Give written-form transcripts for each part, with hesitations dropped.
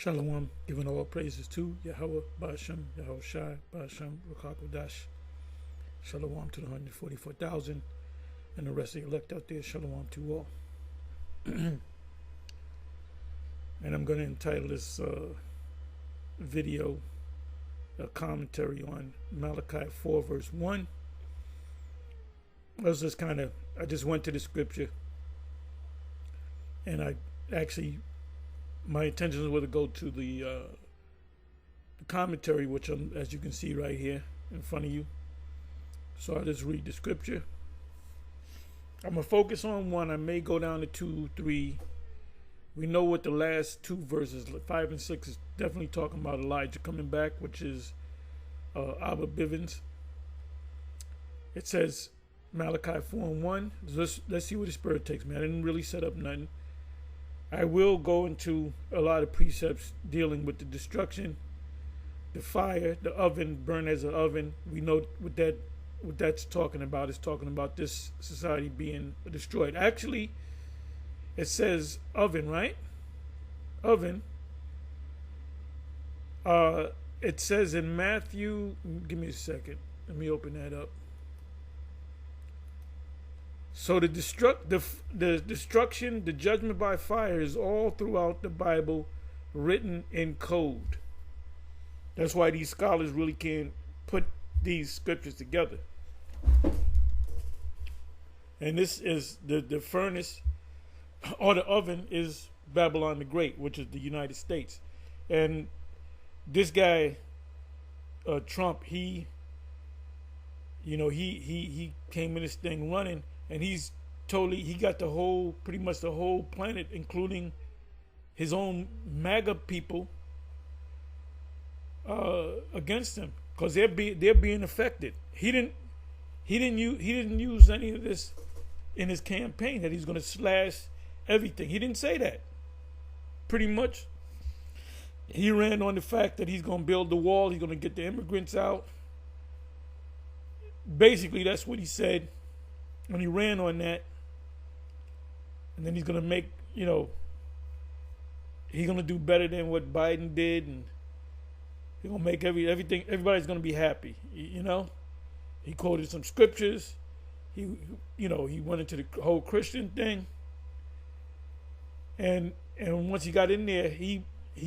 Shalom, giving all praises to Yahweh, Ba'ashem, Yahweh Shai, Ba'ashem, Rukakodash. Shalom to the 144,000 and the rest of the elect out there. Shalom to all. And I'm going to entitle this video a commentary on Malachi 4 verse 1. I just went to the scripture and my intentions were to go to the commentary, which as you can see right here in front of you. So I'll just read the scripture. I'm going to focus on one. I may go down to 2, 3. We know what the last two verses, 5 and 6, is definitely talking about Elijah coming back, which is Abba Bivens. It says, Malachi 4 and 1. Let's see where the Spirit takes me. I didn't really set up nothing. I will go into a lot of precepts dealing with the destruction, the fire, the oven, burn as an oven. We know what that's talking about. It's talking about this society being destroyed. Actually, it says oven, right? Oven. It says in Matthew, give me a second. Let me open that up. So the destruction, the judgment by fire is all throughout the Bible, written in code. That's why these scholars really can't put these scriptures together. And this is the furnace, or the oven, is Babylon the Great, which is the United States. And this guy, Trump, he came in this thing running. And he got pretty much the whole planet, including his own MAGA people, against him, because they're being affected. He didn't use any of this in his campaign, that he's going to slash everything. He didn't say that. Pretty much, he ran on the fact that he's going to build the wall. He's going to get the immigrants out. Basically, that's what he said. When he ran on that, and then he's going to make, he's going to do better than what Biden did, and he's going to make everybody's going to be happy, He quoted some scriptures. He went into the whole Christian thing. And once he got in there, he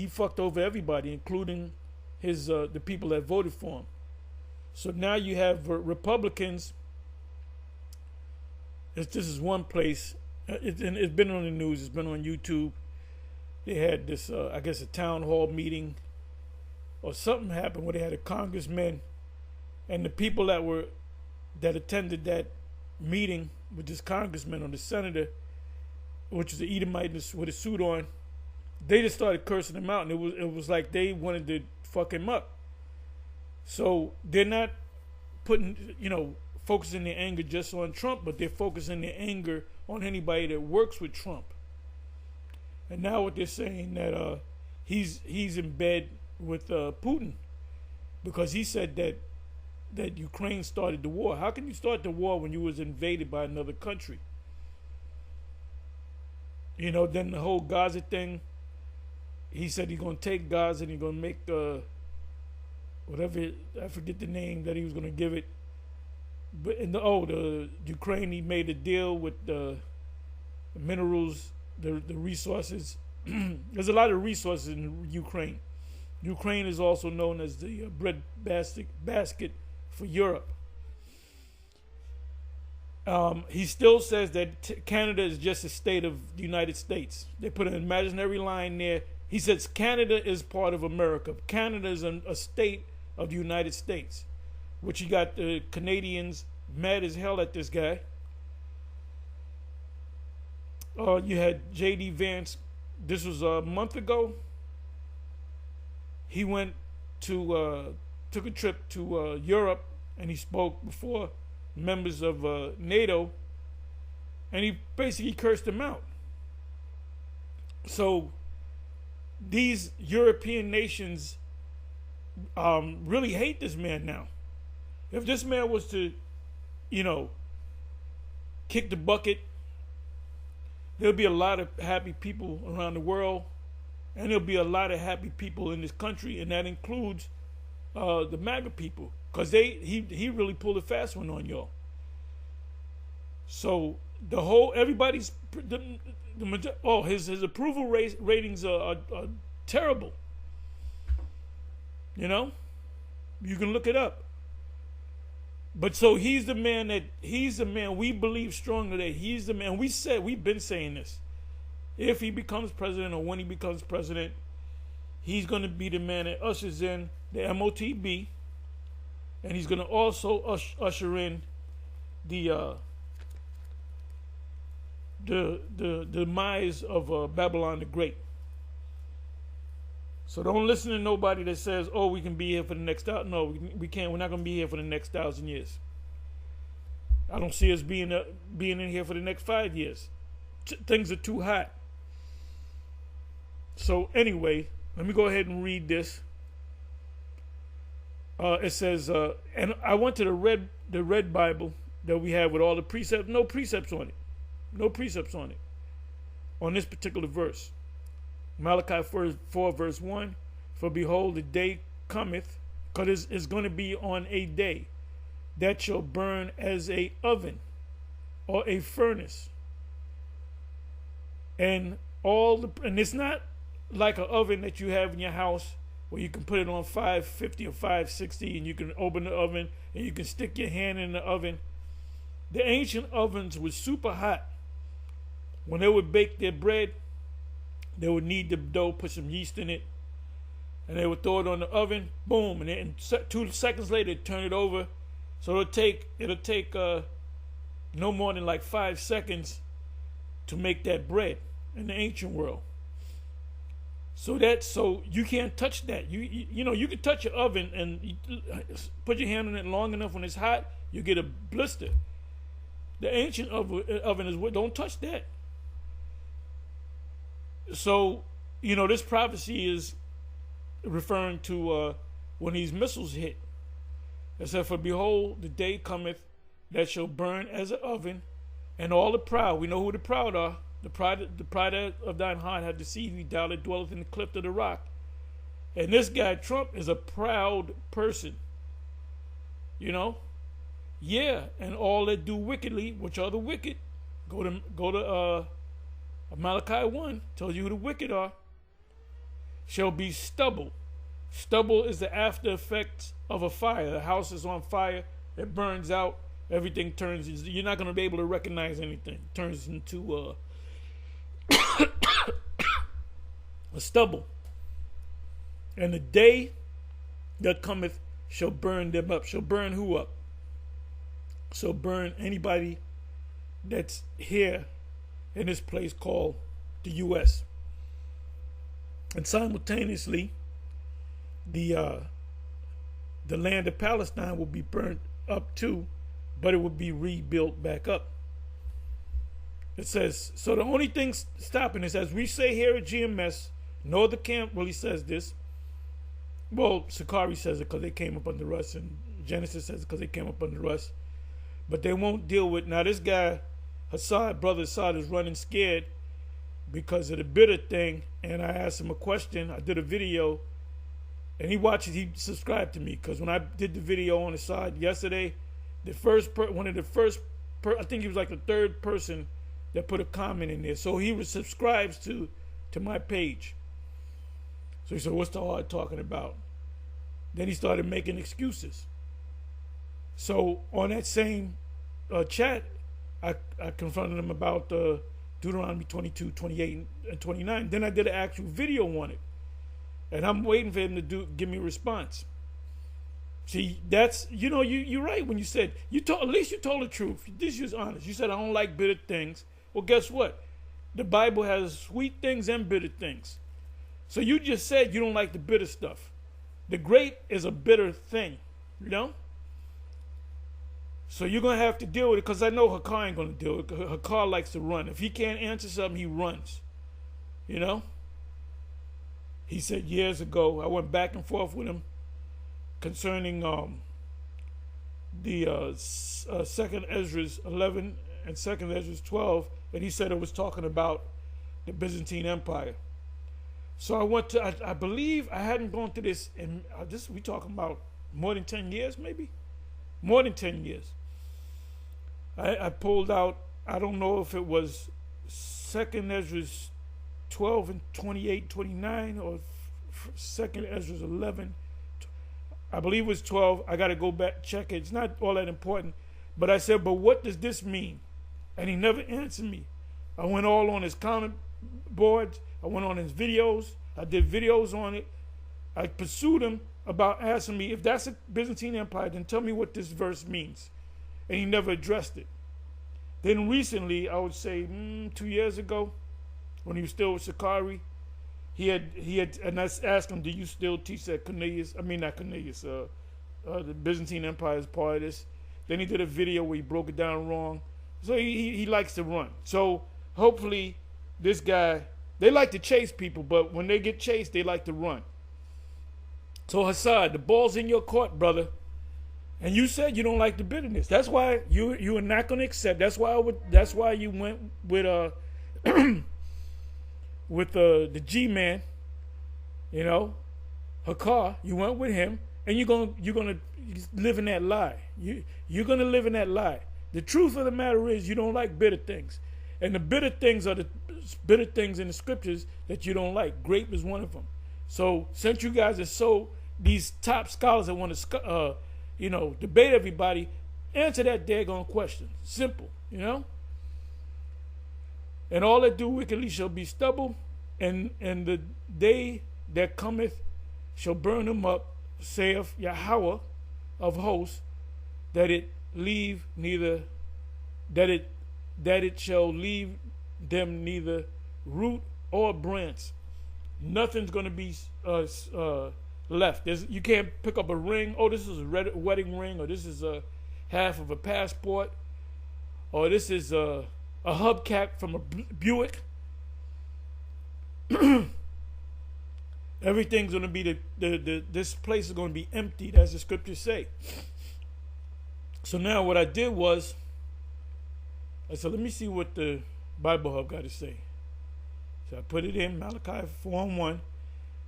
fucked over everybody, including the people that voted for him. So now you have Republicans. This is one place. It's been on the news. It's been on YouTube. They had this, I guess, a town hall meeting, or something happened where they had a congressman, and the people that attended that meeting with this congressman or the senator, which is the Edomite with a suit on, they just started cursing him out, and it was like they wanted to fuck him up. So they're not focusing their anger just on Trump, but they're focusing their anger on anybody that works with Trump. And now what they're saying, that he's in bed with Putin, because he said that Ukraine started the war. How can you start the war when you was invaded by another country? Then the whole Gaza thing, he said he's going to take Gaza and he's going to make whatever, I forget the name that he was going to give it. But the Ukraine, he made a deal with the minerals, the resources. There's a lot of resources in Ukraine. Ukraine is also known as the bread basket for Europe. He still says that Canada is just a state of the United States. They put an imaginary line there. He says Canada is part of America. Canada is a state of the United States. Which you got the Canadians mad as hell at this guy. You had J.D. Vance. This was a month ago. He went took a trip to Europe, and he spoke before members of NATO, and he basically cursed them out. So these European nations really hate this man now. If this man was to, kick the bucket, there'll be a lot of happy people around the world. And there'll be a lot of happy people in this country, and that includes the MAGA people, because he really pulled a fast one on y'all. So everybody's his approval ratings are terrible. You know, you can look it up. But so he's the man we believe strongly that he's the man. We've been saying this. If he becomes president, or when he becomes president, he's going to be the man that ushers in the MOTB, and he's going to also usher in the demise of Babylon the Great. So don't listen to nobody that says, "Oh, we can be here for the next thousand." No, we can't. We're not going to be here for the next 1,000 years. I don't see us being in here for the next 5 years. Things are too hot. So anyway, let me go ahead and read this. It says, and I went to the red Bible that we have with all the precepts. No precepts on it. No precepts on it. On this particular verse. Malachi 4 verse 1. For behold, the day cometh, because it's going to be on a day that shall burn as a oven or a furnace. And it's not like an oven that you have in your house where you can put it on 550 or 560 and you can open the oven and you can stick your hand in the oven. The ancient ovens were super hot. When they would bake their bread, they would knead the dough, put some yeast in it, and they would throw it on the oven, boom, and then 2 seconds later turn it over. So it'll take no more than like 5 seconds to make that bread in the ancient world. So you can't touch that. You know you can touch your oven and you put your hand on it long enough when it's hot, you get a blister. The ancient oven is don't touch that. So this prophecy is referring to when these missiles hit. It said, "For behold, the day cometh that shall burn as an oven, and all the proud." We know who the proud are. The pride of thine heart hath deceived thee, thou that dwelleth in the cleft of the rock. And this guy Trump is a proud person. Yeah, and all that do wickedly, which are the wicked. Go to Malachi 1, tells you who the wicked are. Shall be stubble. Stubble is the after effects of a fire. The house is on fire, it burns out, everything turns. You're not going to be able to recognize anything. It turns into a stubble. And the day that cometh shall burn them up. Shall burn who up? Shall burn anybody that's here in this place called the U.S. And simultaneously, the land of Palestine will be burnt up too, but it will be rebuilt back up. It says, so the only thing stopping this, as we say here at GMS, no other camp really says this. Well, Sakari says it because they came up under us, and Genesis says it because they came up under us. But they won't deal with, now this guy, brother Assad, is running scared because of the bitter thing. And I asked him a question. I did a video, and he subscribed to me, because when I did the video on Assad yesterday, I think he was like the third person that put a comment in there. So he was subscribed to my page. So he said, "What's the hard talking about?" Then he started making excuses. So on that same chat, I confronted him about Deuteronomy 22, 28, and 29. Then I did an actual video on it. And I'm waiting for him to give me a response. See, that's, you're right when you said, at least you told the truth. This is honest. You said, "I don't like bitter things." Well, guess what? The Bible has sweet things and bitter things. So you just said you don't like the bitter stuff. The grape is a bitter thing, So you're going to have to deal with it, because I know Hakar ain't going to deal with it. Hakar likes to run. If he can't answer something, he runs. He said years ago, I went back and forth with him concerning the 2nd Ezra 11 and 2nd Ezra 12, and he said it was talking about the Byzantine Empire. So I went to, I believe I hadn't gone through this, and this we talking about more than 10 years, maybe? More than 10 years. I pulled out, I don't know if it was 2nd Ezra 12 and 28, 29, or 2nd Ezra 11. I believe it was 12. I got to go back, check it. It's not all that important. But I said, but what does this mean? And he never answered me. I went all on his comment boards. I went on his videos. I did videos on it. I pursued him about asking me, if that's a Byzantine Empire, then tell me what this verse means. And he never addressed it. Then recently, I would say 2 years ago, when he was still with Sakari, he had, and I asked him, do you still teach that Cornelius, the Byzantine Empire is part of this? Then he did a video where he broke it down wrong. So he likes to run. So hopefully this guy, they like to chase people, but when they get chased, they like to run. So Hassad, the ball's in your court, brother. And you said you don't like the bitterness. That's why you are not going to accept. That's why you went with with the G-man, you know, Hakar. You went with him, and you're gonna live in that lie. You're gonna live in that lie. The truth of the matter is you don't like bitter things, and the bitter things are the bitter things in the scriptures that you don't like. Grape is one of them. So since you guys are these top scholars that want to debate everybody, answer that daggone question. Simple, you know. And all that do wickedly shall be stubble, and the day that cometh shall burn them up, saith Yahweh of hosts, that it shall leave them neither root or branch. Nothing's going to be left. You can't pick up a ring. Oh, this is a wedding ring, or this is a half of a passport, or this is a hubcap from a Buick. Everything's going to be this place is going to be emptied, as the scriptures say. So now what I did was, I said, let me see what the Bible Hub got to say. So I put it in Malachi 4:1.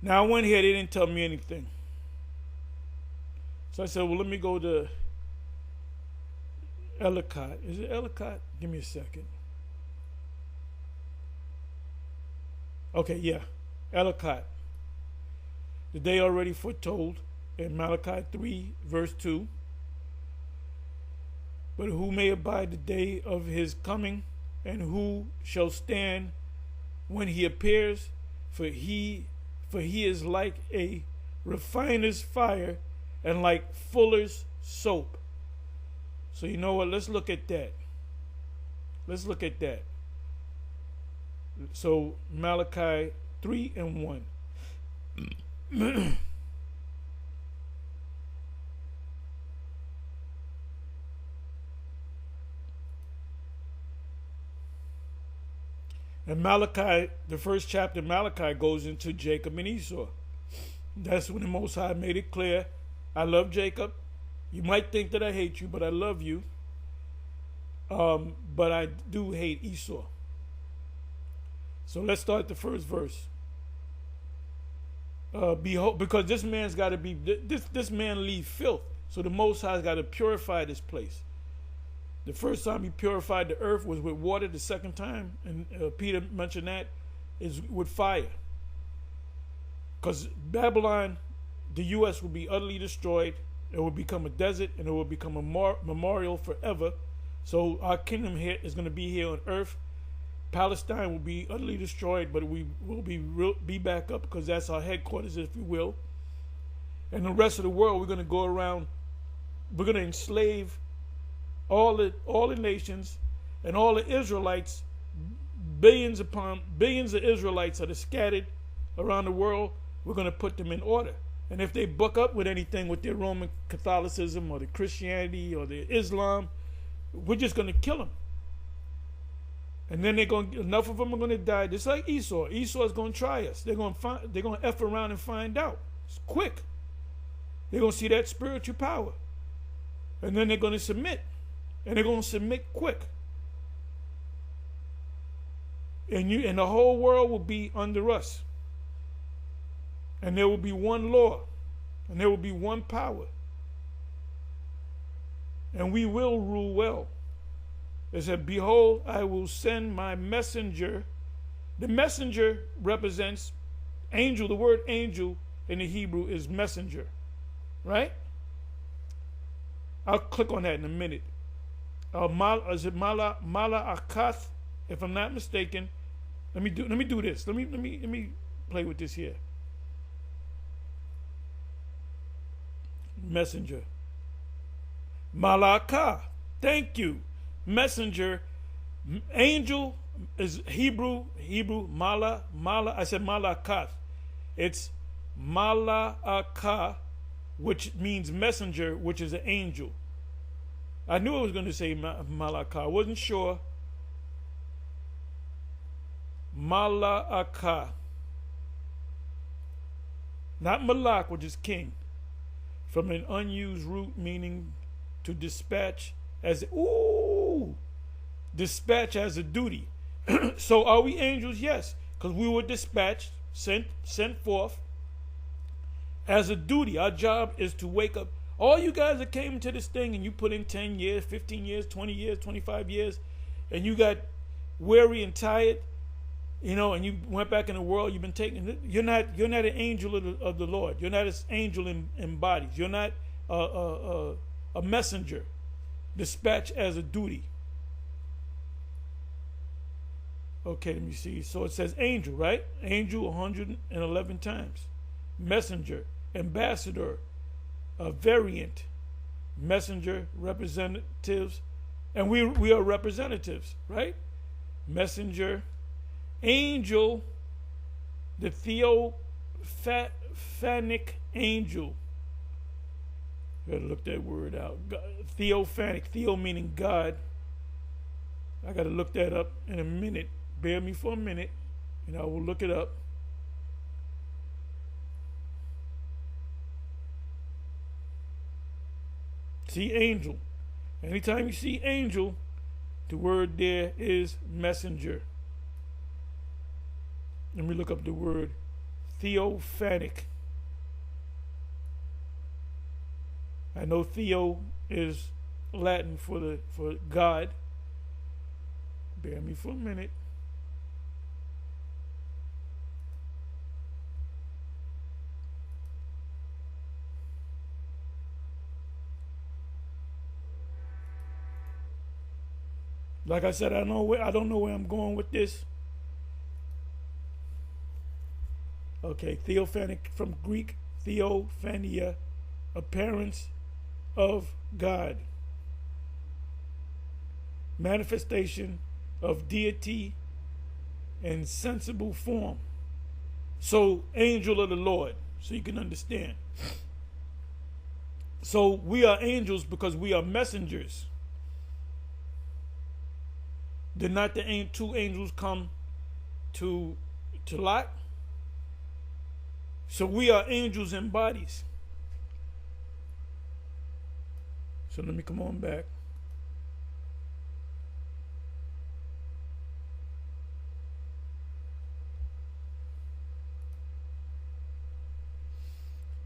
Now I went here, they didn't tell me anything. So I said, well, let me go to Ellicott. Is it Ellicott? Give me a second. Okay, yeah, Ellicott. The day already foretold in Malachi 3, verse 2. But who may abide the day of his coming, and who shall stand when he appears? For he is like a refiner's fire and like fuller's soap. So you know what? Let's look at that. Let's look at that. So Malachi 3 and 1. And Malachi, the first chapter of Malachi goes into Jacob and Esau. That's when the Most High made it clear, I love Jacob. You might think that I hate you, but I love you. But I do hate Esau. So let's start the first verse. Behold, because this man's got to be, this man leave filth. So the Most High's got to purify this place. The first time he purified the earth was with water. The second time, and Peter mentioned that, is with fire. Because Babylon, the U.S. will be utterly destroyed. It will become a desert, and it will become a memorial forever. So our kingdom here is going to be here on earth. Palestine will be utterly destroyed, but we will be back up, because that's our headquarters, if you will. And the rest of the world, we're going to go around. We're going to enslave all the nations and all the Israelites, billions upon billions of Israelites that are scattered around the world. We're going to put them in order. And if they buck up with anything with their Roman Catholicism or the Christianity or the Islam, we're just going to kill them. And then enough of them are going to die, just like Esau. Esau is going to try us. They're going to F around and find out. It's quick. They're going to see that spiritual power. And then they're going to submit. And they're going to submit quick. And the whole world will be under us. And there will be one law, and there will be one power. And we will rule well. It said, behold, I will send my messenger. The messenger represents angel. The word angel in the Hebrew is messenger, right? I'll click on that in a minute. Is it Mala Akath? If I'm not mistaken. Let me do this. Let me play with this here. Messenger. Malakah. Thank you. Messenger. Angel is Hebrew Mala. I said Malakath. It's Malakah, which means messenger, which is an angel. I knew I was going to say Malakah. I wasn't sure. Malakah. Not Malak, which is king. From an unused root meaning to dispatch as dispatch as a duty. So are we angels? Yes, because we were dispatched, sent forth as a duty. Our job is to wake up. All you guys that came into this thing and you put in 10 years, 15 years, 20 years, 25 years, and you got weary and tired, and you went back in the world, you've been taken. You're not an angel of the Lord. You're not an angel in bodies. You're not a messenger dispatched as a duty. Okay, let me see. So it says angel, right? Angel 111 times. Messenger, ambassador, a variant, messenger, representatives, and we are representatives, right? Messenger, angel, the theophanic angel. Gotta look that word out. Theophanic, theo meaning God. I gotta look that up in a minute. Bear me for a minute, and I will look it up. See angel. Anytime you see angel, the word there is messenger. Let me look up the word theophanic. I know theo is Latin for God. Bear me for a minute. Like I said, I don't know where I'm going with this. Okay, theophanic from Greek theophania, appearance of God, manifestation of deity in sensible form. So, angel of the Lord, so you can understand. So we are angels because we are messengers. Did not the two angels come to Lot? So we are angels in bodies. So let me come on back.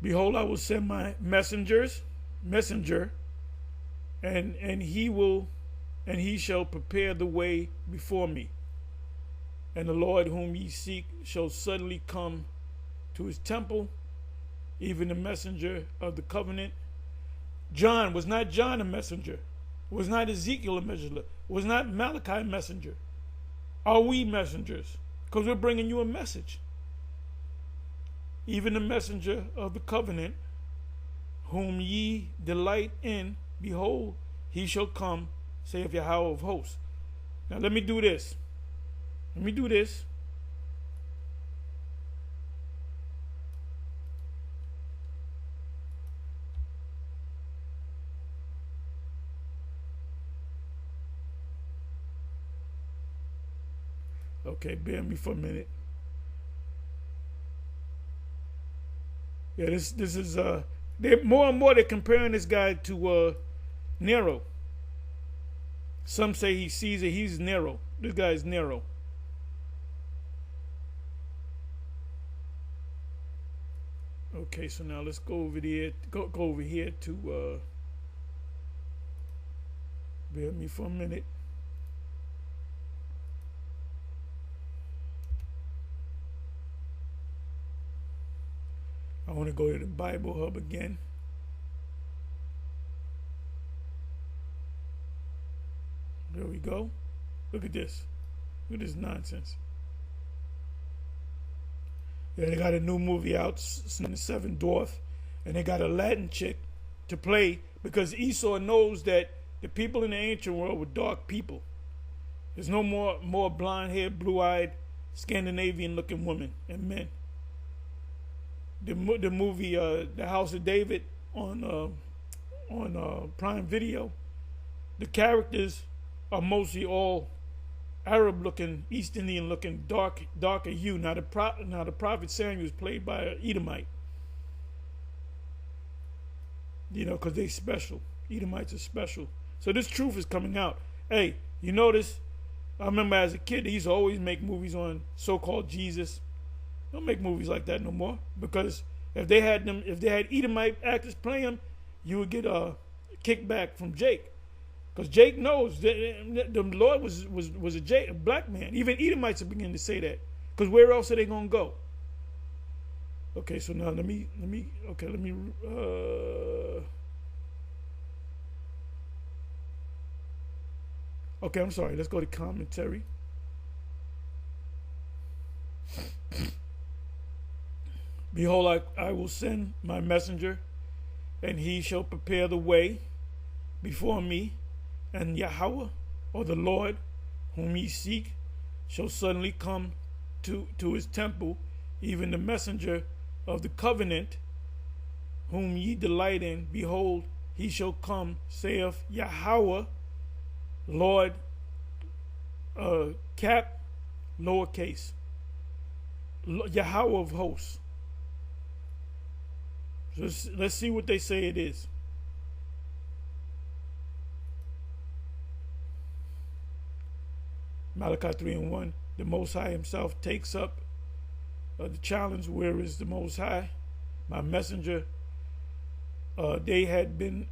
Behold, I will send my messenger, and he shall prepare the way before me. And the Lord whom ye seek shall suddenly come to his temple, even the messenger of the covenant. Was not John a messenger? Was not Ezekiel a messenger? Was not Malachi a messenger? Are we messengers? Because we're bringing you a message. Even the messenger of the covenant, whom ye delight in, behold, he shall come, saith Yahweh of hosts. Now let me do this. Okay, bear me for a minute. Yeah, this is they're more and more they're comparing this guy to Nero. Some say he sees it, he's Nero. This guy is Nero. Okay, so now let's go over there. Go over here to. Bear with me for a minute. I want to go to the Bible Hub again. There we go. Look at this. Look at this nonsense. Yeah, they got a new movie out, the Seventh Dwarf, and they got a Latin chick to play because Esau knows that the people in the ancient world were dark people. There's no more blonde-haired, blue-eyed, Scandinavian-looking women and men. The movie The House of David on Prime Video, the characters are mostly all Arab-looking, East Indian-looking, darker hue. Now the prophet Samuel is played by an Edomite. You know, because they special. Edomites are special. So this truth is coming out. Hey, you notice? I remember as a kid, they used to always make movies on so-called Jesus. Don't make movies like that no more, because if they had Edomite actors playing them, you would get a kickback from Jake, because Jake knows that the Lord was a black man. Even Edomites are beginning to say that, because where else are they gonna go? Okay, so now let me. Okay, I'm sorry. Let's go to commentary. Behold, I will send my messenger, and he shall prepare the way before me, and Yahweh, or the Lord, whom ye seek, shall suddenly come to his temple, even the messenger of the covenant, whom ye delight in. Behold, he shall come, saith Yahweh, Lord, cap, lowercase, Yahweh of hosts. So let's see what they say it is. Malachi 3:1. The Most High himself takes up the challenge. Where is the Most High? My messenger. They had been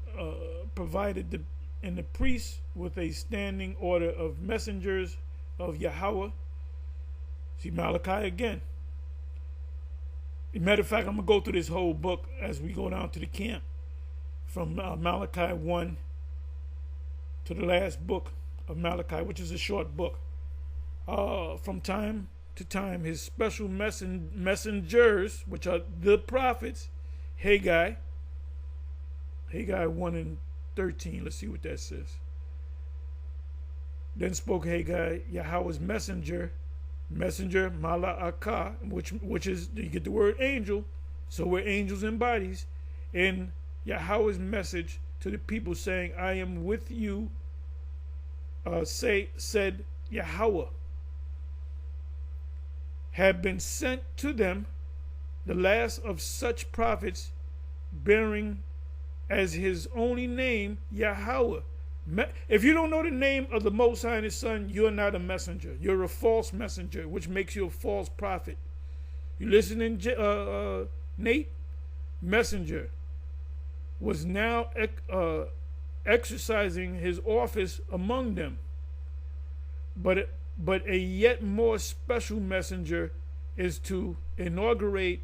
provided and the priests with a standing order of messengers of Yahweh. See Malachi again. As a matter of fact, I'm going to go through this whole book as we go down to the camp, from Malachi 1 to the last book of Malachi, which is a short book. From time to time, his special messengers, which are the prophets, Haggai 1:13. Let's see what that says. Then spoke Haggai, Yahweh's messenger Mala'akah, which is, you get the word angel, so we're angels in bodies, in Yahweh's message to the people, saying, I am with you, said Yahweh. Have been sent to them the last of such prophets, bearing as his only name, Yahweh. If you don't know the name of the Most High and his Son, you're not a messenger. You're a false messenger, which makes you a false prophet. You listening, Nate? Messenger was now exercising his office among them. But a yet more special messenger is to inaugurate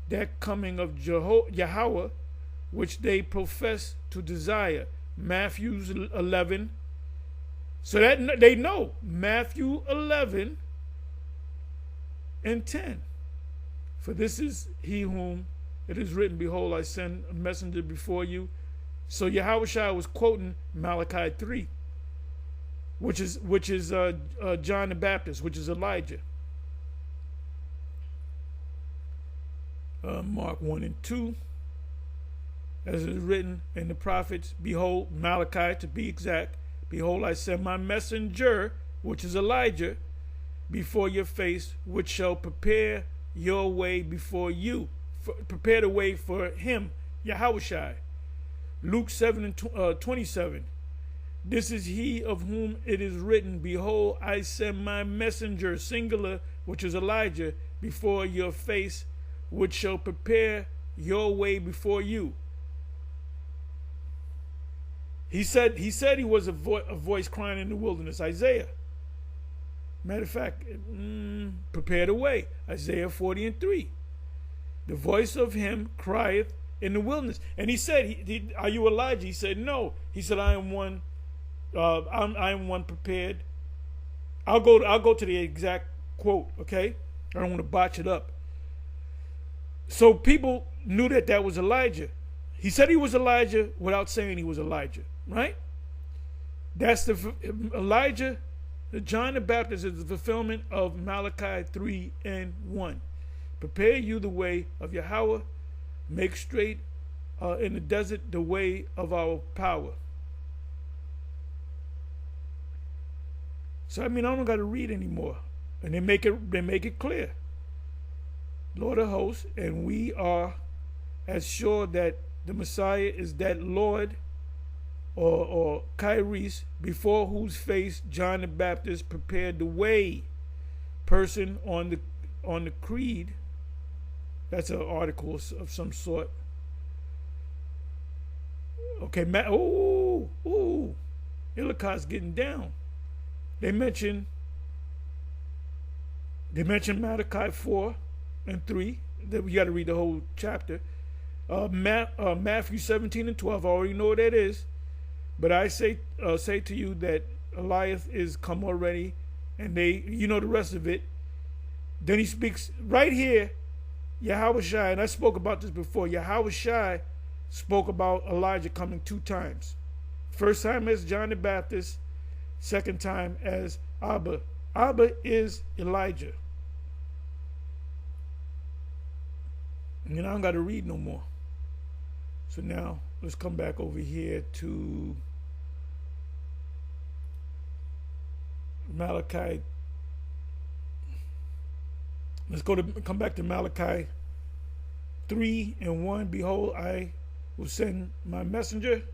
that coming of Yahweh, which they profess to desire. Matthew 11. So that they know. Matthew 11 and 10. For this is he whom it is written, behold, I send a messenger before you. So Yahushua was quoting Malachi 3, which is John the Baptist, which is Elijah. Mark 1 and 2. As it is written in the prophets, behold, Malachi to be exact, behold, I send my messenger, which is Elijah, before your face, which shall prepare your way before you. Prepare the way for him, Yahushua. Luke 7 and 27. This is he of whom it is written, behold, I send my messenger, singular, which is Elijah, before your face, which shall prepare your way before you. He said he was a voice crying in the wilderness, Isaiah. Matter of fact, prepare the way, Isaiah 40:3. The voice of him crieth in the wilderness. And he said, are you Elijah? He said, no. He said, I am one prepared. I'll go to the exact quote, okay? I don't want to botch it up. So people knew that was Elijah. He said he was Elijah without saying he was Elijah, right? That's Elijah, John the Baptist is the fulfillment of Malachi 3:1. Prepare you the way of Yahweh, make straight in the desert the way of our power. So I don't got to read anymore, and they make it clear. Lord of hosts, and we are as sure that the Messiah is that Lord or Kyries, before whose face John the Baptist prepared the way. Person on the creed. That's an article of some sort. Okay, Ilichai's getting down. They mention Malachi 4:3. You got to read the whole chapter. Matthew 17:12. I already know what that is, but I say to you that Elias is come already, and the rest of it. Then he speaks right here. Yahweh Shai, and I spoke about this before. Yahweh Shai spoke about Elijah coming 2 times. First time as John the Baptist, second time as Abba. Abba is Elijah. I don't got to read no more. So now let's come back over here to Malachi. Let's come back to Malachi 3:1. Behold, I will send my messenger,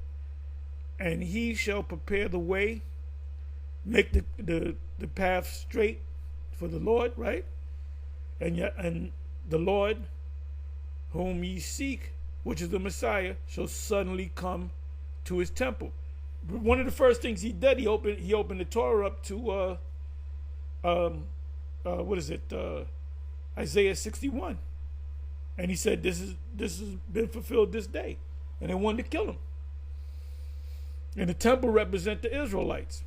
and he shall prepare the way, make the path straight for the Lord, right? And the Lord whom ye seek, which is the Messiah, shall suddenly come to his temple. One of the first things he did, he opened the Torah up to Isaiah 61, and he said, "This has been fulfilled this day," and they wanted to kill him. And the temple represent the Israelites.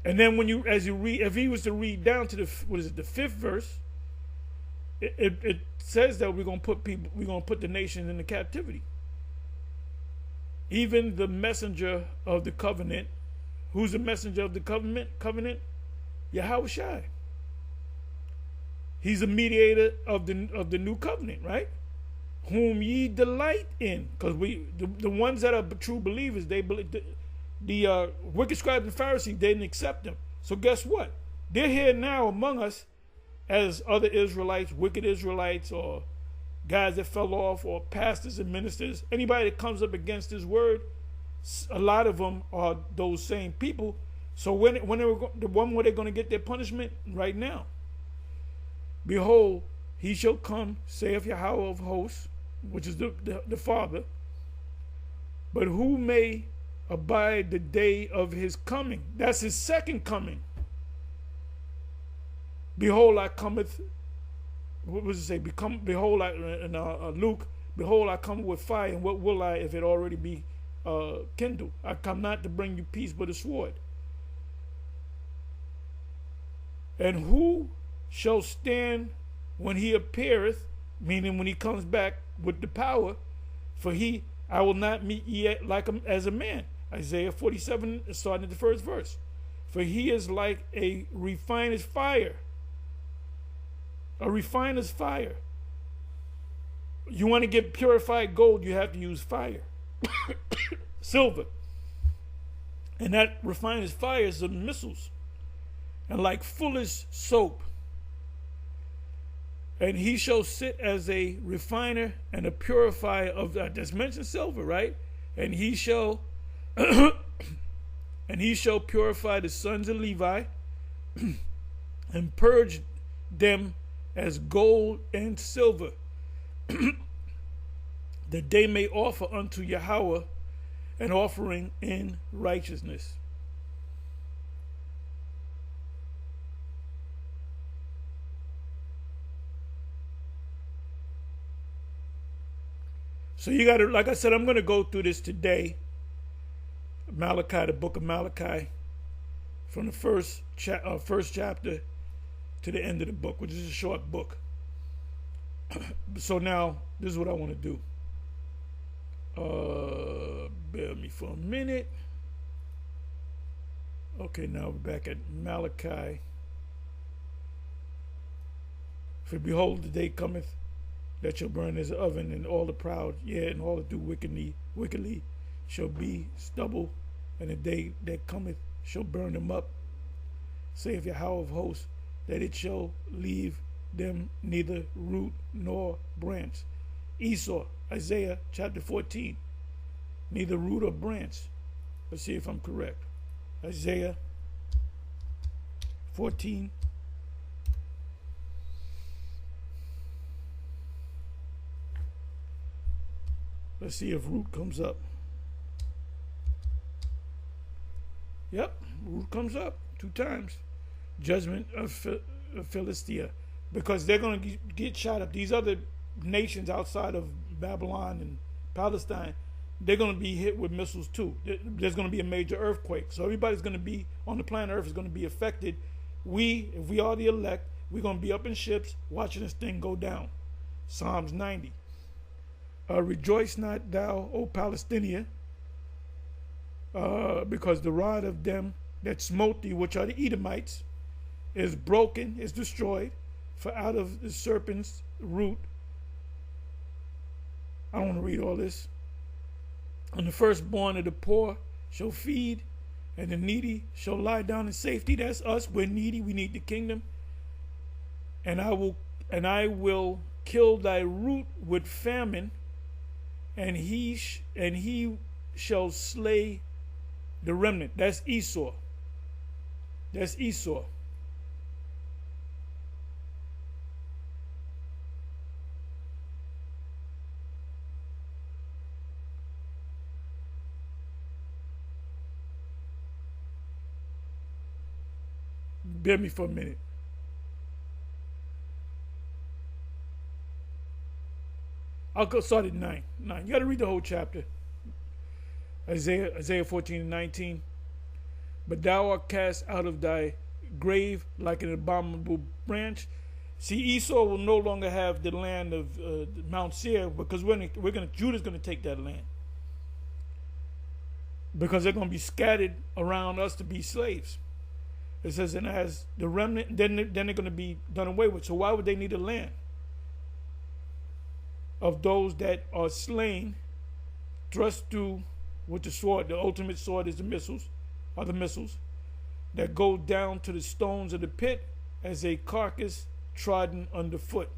And then if he was to read down to the 5th verse, it says that we're gonna put the nation into captivity. Even the messenger of the covenant, who's the messenger of the covenant? Yahweh Shai. He's a mediator of the new covenant, right? Whom ye delight in, because the ones that are true believers, they believe the wicked scribes and Pharisees didn't accept them. So guess what? They're here now among us as other Israelites, wicked Israelites, or guys that fell off, or pastors and ministers. Anybody that comes up against his word, a lot of them are those same people. So when were they going to get their punishment? Right now. Behold, he shall come, saith Yahweh of hosts, which is the Father. But who may abide the day of his coming? That's his second coming. Behold, I cometh. What was it say? Behold, Luke. Behold, I come with fire, and what will I if it already be kindled? I come not to bring you peace, but a sword. And who shall stand when he appeareth, meaning when he comes back with the power? For I will not meet ye like as a man. Isaiah 47, starting at the 1st verse. For he is like a refiner's fire. A refiner's fire. You want to get purified gold, you have to use fire. Silver. And that refiner's fire is the missiles. And like fuller's soap. And he shall sit as a refiner and a purifier of that. That's mentioned silver, right? And he shall purify the sons of Levi and purge them as gold and silver. that they may offer unto Yahweh an offering in righteousness. So you got to, like I said, I'm going to go through this today. Malachi, the book of Malachi, from the first chapter to the end of the book, which is a short book. So now, this is what I want to do. Bear with me for a minute. Okay, now we're back at Malachi. For behold, the day cometh that shall burn as an oven, and all the proud, yea, and all that do wickedly shall be stubble, and the day that cometh shall burn them up, saith Yahweh of hosts, that it shall leave them neither root nor branch. Esau, Isaiah chapter 14, neither root or branch. Let's see if I'm correct. Isaiah 14. Let's see if root comes up. Yep, root comes up 2 times. Judgment of Philistia. Because they're going to get shot up. These other nations outside of Babylon and Palestine, they're going to be hit with missiles too. There's going to be a major earthquake. So everybody's going to be on the planet Earth is going to be affected. If we are the elect, we're going to be up in ships watching this thing go down. Psalms 90. Rejoice not thou, O Palestinia, because the rod of them that smote thee, which are the Edomites, is broken, is destroyed. For out of the serpent's root, I don't want to read all this. And the firstborn of the poor shall feed, and the needy shall lie down in safety. That's us. We're needy. We need the kingdom. And I will kill thy root with famine, and he shall slay the remnant. That's Esau. That's Esau. Bear me for a minute. I'll go start at 9. You got to read the whole chapter. Isaiah 14 and 19. But thou art cast out of thy grave like an abominable branch. See, Esau will no longer have the land of Mount Seir, because Judah's going to take that land, because they're going to be scattered around us to be slaves. It says, and as the remnant, then they're going to be done away with. So why would they need a land? Of those that are slain, thrust through with the sword. The ultimate sword is the missiles, that go down to the stones of the pit as a carcass trodden underfoot.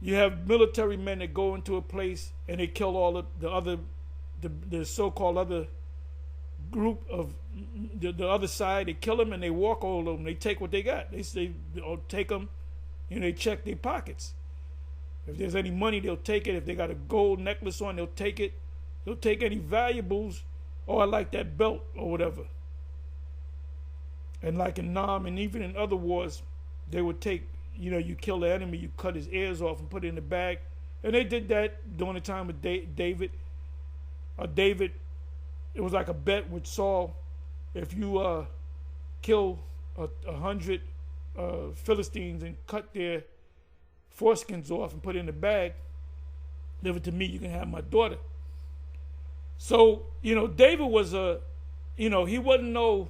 You have military men that go into a place and they kill all of the so-called other group of the other side. They kill them and they walk all over them. They take what they got. They take them, they check their pockets. If there's any money, they'll take it. If they got a gold necklace on, they'll take it. They'll take any valuables. Oh, I like that belt or whatever. And like in Nam and even in other wars, they would take, you kill the enemy, you cut his ears off and put it in the bag. And they did that during the time of David. David, it was like a bet with Saul. If you kill 100 Philistines and cut their foreskins off and put it in the bag, give it to me, you can have my daughter. So, David was he wasn't no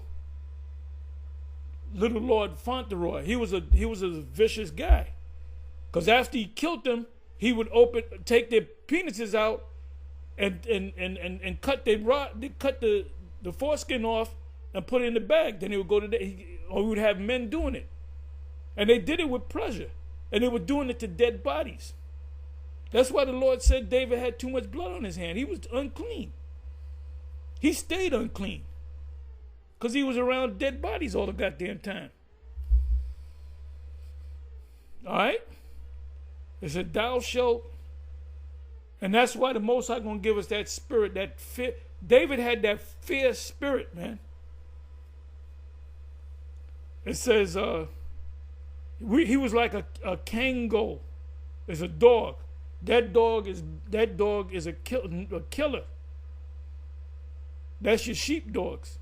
little Lord Fauntleroy. He was a vicious guy. Because after he killed them, he would take their penises out and cut the foreskin off and put it in the bag. Then he would go or we would have men doing it. And they did it with pleasure. And they were doing it to dead bodies. That's why the Lord said David had too much blood on his hand. He was unclean. He stayed unclean because he was around dead bodies all the goddamn time. All right? It said, thou shalt And that's why the Most High going to give us that spirit, that fear. David had that fear spirit, man. It says he was like a kango. It's a dog. That dog is a killer. That's your sheepdogs.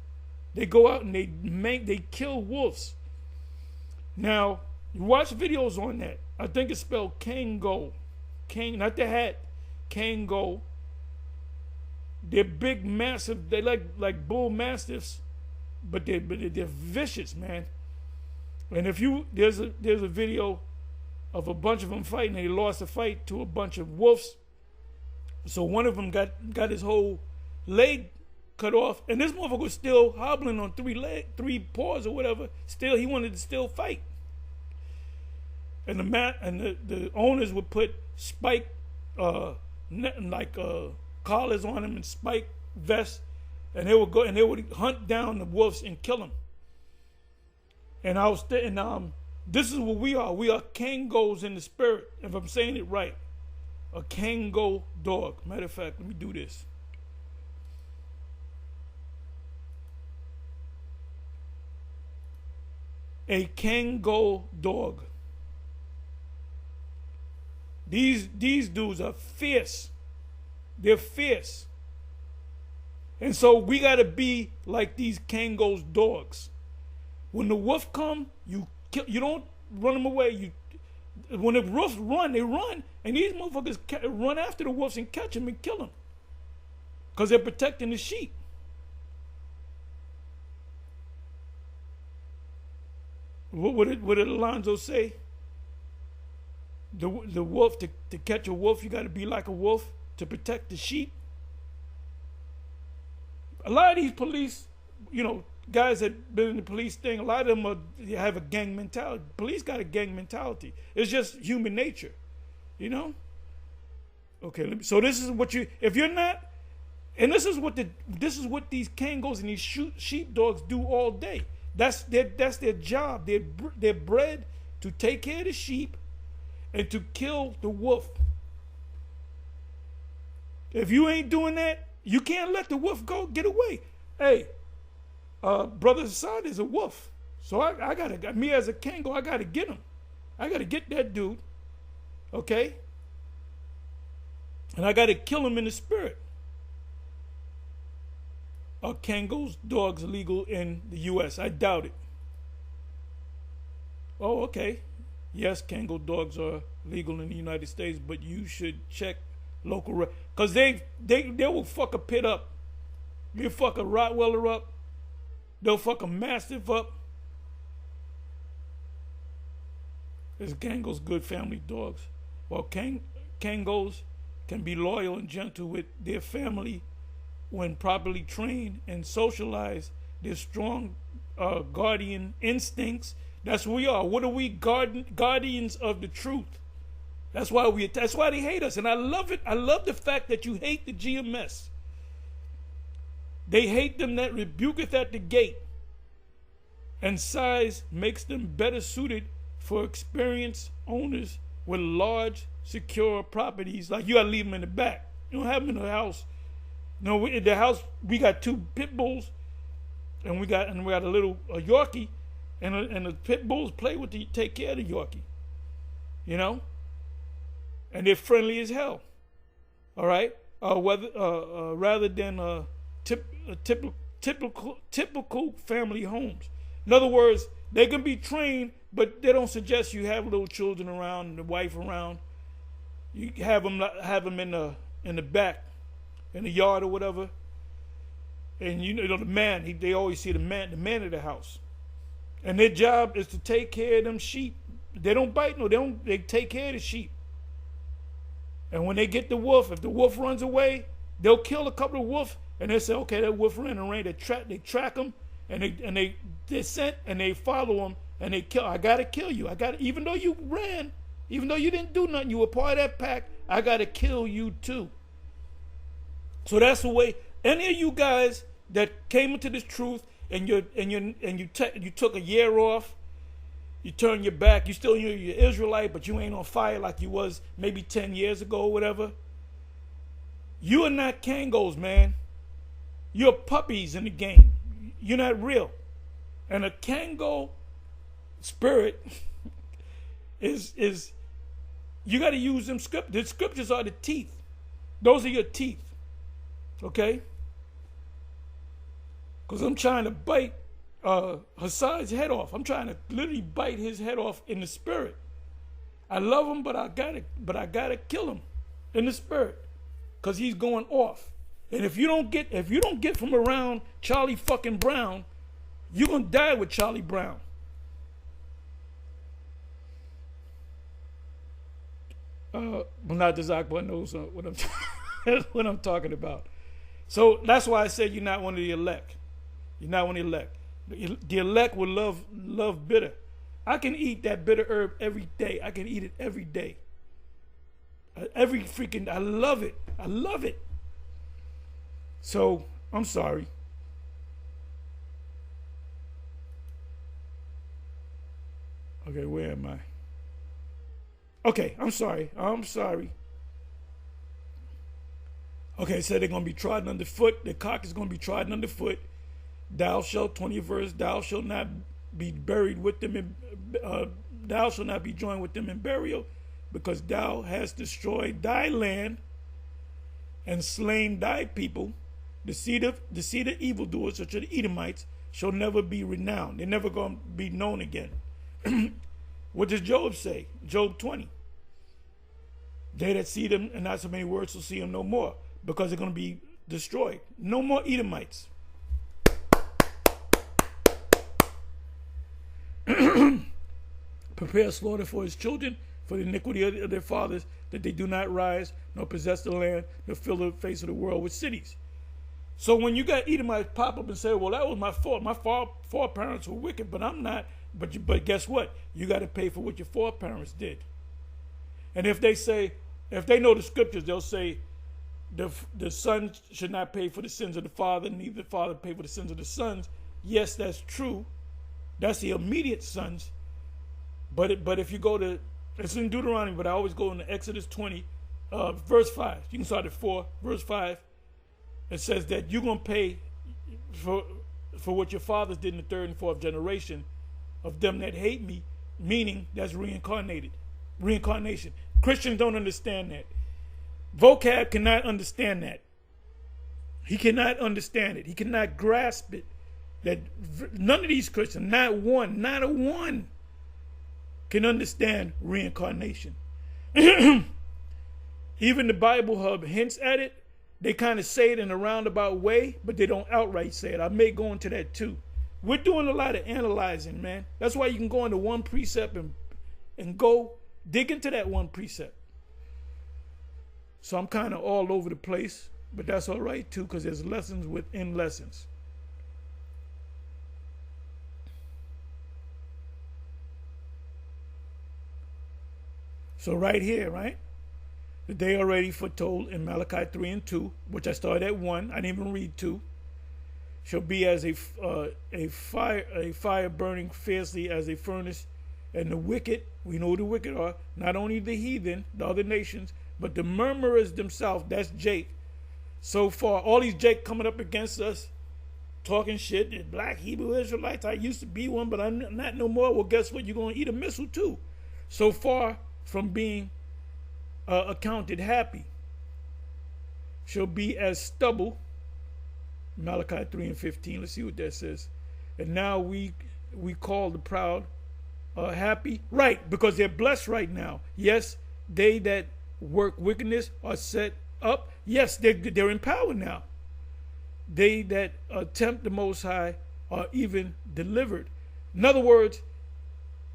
They go out and they kill wolves. Now, you watch videos on that. I think it's spelled kango. Not the hat. Kango. They're big, massive. They like bull mastiffs, but they're vicious, man. And if there's a video of a bunch of them fighting. They lost a fight to a bunch of wolves. So one of them got his whole leg cut off, and this motherfucker was still hobbling on three paws or whatever. Still, he wanted to still fight. And the owners would put spike collars on him and spike vests, and they would hunt down the wolves and kill them. And this is what we are. We are kangos in the spirit, if I'm saying it right. A kango dog. Matter of fact, let me do this. A kango dog. These dudes are fierce. They're fierce. And so we got to be like these kangos dogs. When the wolf come, you don't run them away. When the wolves run, they run, and these motherfuckers run after the wolves and catch them and kill them, because they're protecting the sheep. What did Alonzo say? The wolf, to catch a wolf, you got to be like a wolf to protect the sheep. A lot of these police, guys that been in the police thing, a lot of them have a gang mentality. Police got a gang mentality. It's just human nature, Okay, so this is what if you're not, and this is what these kangos and these sheepdogs do all day. That's their job. They're bred to take care of the sheep and to kill the wolf. If you ain't doing that, you can't let the wolf get away. Hey, Brother Assad is a wolf. So I gotta, me as a kango, I gotta get him. I gotta get that dude. Okay? And I gotta kill him in the spirit. Are kangos, dogs illegal in the U.S.? I doubt it. Oh, okay. Yes, kango dogs are legal in the United States, but you should check local, because they will fuck a pit up. They'll fuck a Rottweiler up. They'll fuck a Mastiff up. There's kangos, good family dogs. While kangos can be loyal and gentle with their family when properly trained and socialized. They're strong guardian instincts. That's what we are. What are we? Guardians of the truth. That's why they hate us. And I love it. I love the fact that you hate the GMS. They hate them that rebuketh at the gate. And size makes them better suited for experienced owners with large, secure properties. Like, you gotta leave them in the back. You don't have them in the house. No, in the house we got 2 pit bulls, and we got a Yorkie, and the pit bulls take care of the Yorkie. And they're friendly as hell. All right, rather than typical family homes. In other words, they can be trained, but they don't suggest you have little children around and the wife around. You have them in the back, in the yard or whatever. And the man, they always see the man of the house, and their job is to take care of them sheep. They don't bite, they take care of the sheep. And when they get the wolf, if the wolf runs away, they'll kill a couple of wolves, and they say, okay, that wolf ran away. They track them, and they scent, and they follow them, and they kill. I gotta kill you. Even though you ran, even though you didn't do nothing, you were part of that pack. I gotta kill you too. So that's the way. Any of you guys that came into this truth, and you took a year off, you turn your back, you're Israelite, but you ain't on fire like you was maybe 10 years ago or whatever. You are not Kangos, man. You're puppies in the game. You're not real. And a Kango spirit is you got to use them scriptures. The scriptures are the teeth. Those are your teeth. Okay? Because I'm trying to bite Hassan's head off. I'm trying to literally bite his head off in the spirit. I love him, but I gotta kill him in the spirit. Because he's going off. And if you don't get from around Charlie fucking Brown, you're gonna die with Charlie Brown. Munadaz Akbar knows what I'm talking about. So that's why I said you're not one of the elect. You're not one of the elect. The elect will love bitter. I can eat that bitter herb every day. I can eat it every day. I love it. I love it. So, I'm sorry. Okay, where am I? Okay, I'm sorry. Okay, so they're going to be trodden underfoot. The cock is going to be trodden underfoot. Thou shalt, 20th verse, thou shalt not be buried with them, thou shalt not be joined with them in burial, because thou hast destroyed thy land and slain thy people. The seed of evildoers, such as the Edomites, shall never be renowned. They're never going to be known again. What does Job say? Job 20. They that see them and not so many words will see them no more, because they're going to be destroyed. No more Edomites. Prepare slaughter for his children, for the iniquity of their fathers, that they do not rise, nor possess the land, nor fill the face of the world with cities. So when you got Edomites pop up and say, well, that was my fault. My foreparents were wicked, but I'm not. But guess what? You got to pay for what your foreparents did. And if they know the scriptures, they'll say the son should not pay for the sins of the father, neither the father pay for the sins of the sons. Yes, that's true. That's the immediate sons. But if you go to, it's in Deuteronomy, but I always go into Exodus 20, verse 5. You can start at 4, verse 5. It says that you're going to pay for what your fathers did in the third and fourth generation of them that hate me, meaning that's reincarnation. Christians don't understand that. Vocab cannot understand that. He cannot understand it. He cannot grasp it. That none of these Christians, not a one, can understand reincarnation. Even the Bible Hub hints at it. They kind of say it in a roundabout way, but they don't outright say it. I may go into that too. We're doing a lot of analyzing, man. That's why you can go into one precept and go dig into that one precept. So I'm kind of all over the place, but that's all right too, because there's lessons within lessons. So right here, right? The day already foretold in Malachi 3 and 2, which I started at 1. I didn't even read 2. Shall be as a fire burning fiercely as a furnace, and the wicked, we know who the wicked are, not only the heathen, the other nations, but the murmurers themselves. That's Jake. So far, all these Jake coming up against us, talking shit, the black Hebrew Israelites, I used to be one, but I'm not no more. Well, guess what? You're going to eat a missile too. So far from being accounted happy, shall be as stubble. Malachi 3 and 15. Let's see what that says. And now we call the proud happy, right? Because they're blessed right now. Yes, they that work wickedness are set up. Yes, they're in power now. They that tempt the Most High are even delivered. In other words,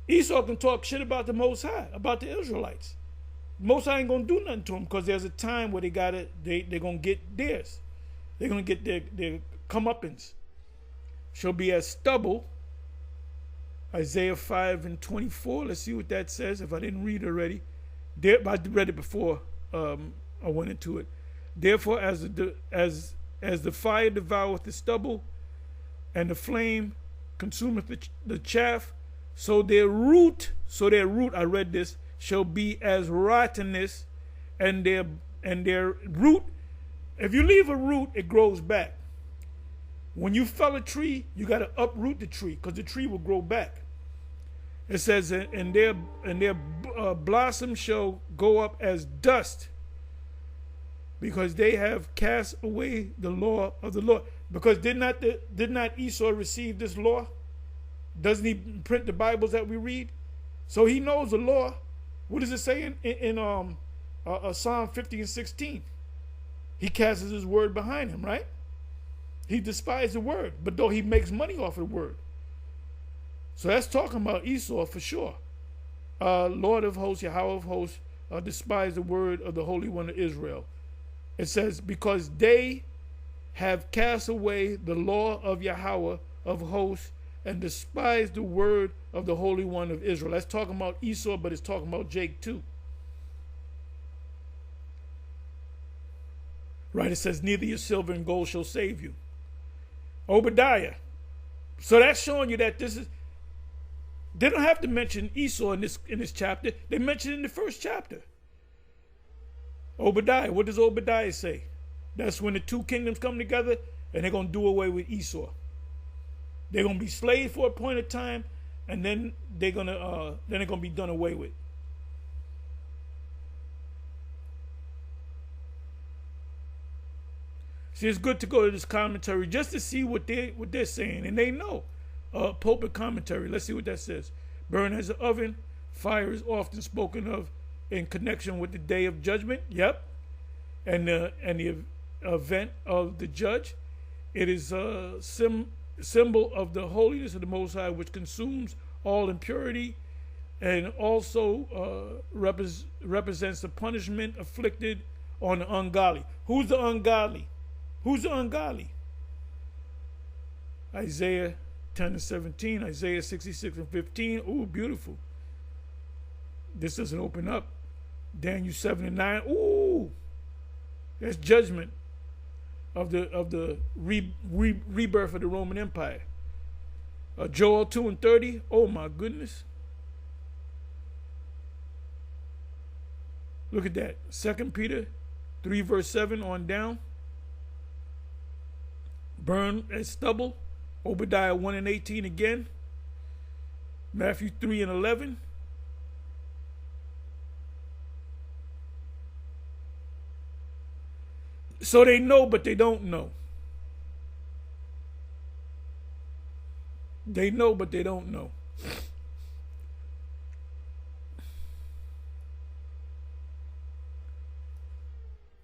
Esau can talk shit about the Most High, about the Israelites. Most High ain't gonna do nothing to them, because there's a time where they're gonna get theirs. They're gonna get their comeuppance. Shall be as stubble. Isaiah 5 and 24. Let's see what that says. If I didn't read it already, I read it before I went into it. Therefore, as the fire devoureth the stubble, and the flame consumeth the chaff, so their root, I read this, shall be as rottenness, and their root If you leave a root, it grows back. When you fell a tree, you got to uproot the tree because the tree will grow back. It says, and their blossom shall go up as dust, because they have cast away the law of the Lord. Because did not Esau receive this law? Doesn't he print the Bibles that we read? So he knows the law. What does it say in Psalm 50 and 16? He casts his word behind him, right? He despised the word, but though he makes money off of the word. So that's talking about Esau for sure. Lord of hosts, Yahweh of hosts, despised the word of the Holy One of Israel. It says, because they have cast away the law of Yahweh of hosts and despised the word of the Holy One of Israel. That's talking about Esau, but it's talking about Jake too. Right, it says, neither your silver and gold shall save you. Obadiah. So that's showing you that this is, they don't have to mention Esau in this chapter. They mention it in the first chapter. Obadiah, what does Obadiah say? That's when the two kingdoms come together and they're going to do away with Esau. They're going to be slaves for a point of time, and then they're going to be done away with. See, it's good to go to this commentary just to see what they're saying, and they know. Pulpit commentary. Let's see what that says. Burn as an oven. Fire is often spoken of in connection with the day of judgment. Yep, and the event of the judge. It is a symbol of the holiness of the Most High, which consumes all impurity, and also represents the punishment afflicted on the ungodly. Who's the ungodly? Who's the ungodly? Isaiah 10 and 17, Isaiah 66 and 15. Ooh, beautiful. This doesn't open up. Daniel 7 and 9. Ooh, that's judgment of the rebirth of the Roman Empire. Joel 2 and 30. Oh my goodness. Look at that. 2 Peter 3 verse 7 on down. Burn as stubble. Obadiah 1 and 18 again. Matthew 3 and 11. So they know, but they don't know. They know, but they don't know.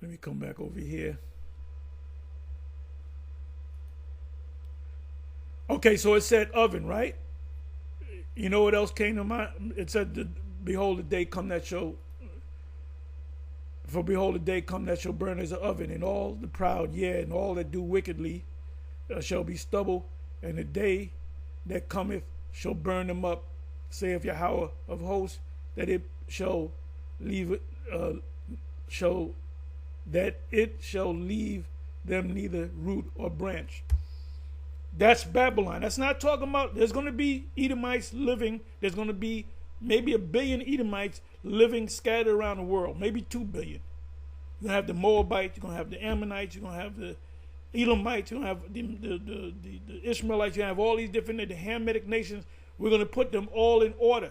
Let me come back over here. Okay, so it said oven, right? You know what else came to mind? It said, behold, the day come that shall, for behold, the day come that shall burn as an oven, and all the proud, yea, and all that do wickedly shall be stubble, and the day that cometh shall burn them up, saith Yahweh of hosts, that it shall leave them neither root or branch. That's Babylon. That's not talking about, there's going to be Edomites living. There's going to be maybe 1 billion Edomites living scattered around the world. Maybe 2 billion. You're going to have the Moabites. You're going to have the Ammonites. You're going to have the Elamites. You're going to have the Ishmaelites. You're going to have all these different, the Hamitic nations. We're going to put them all in order.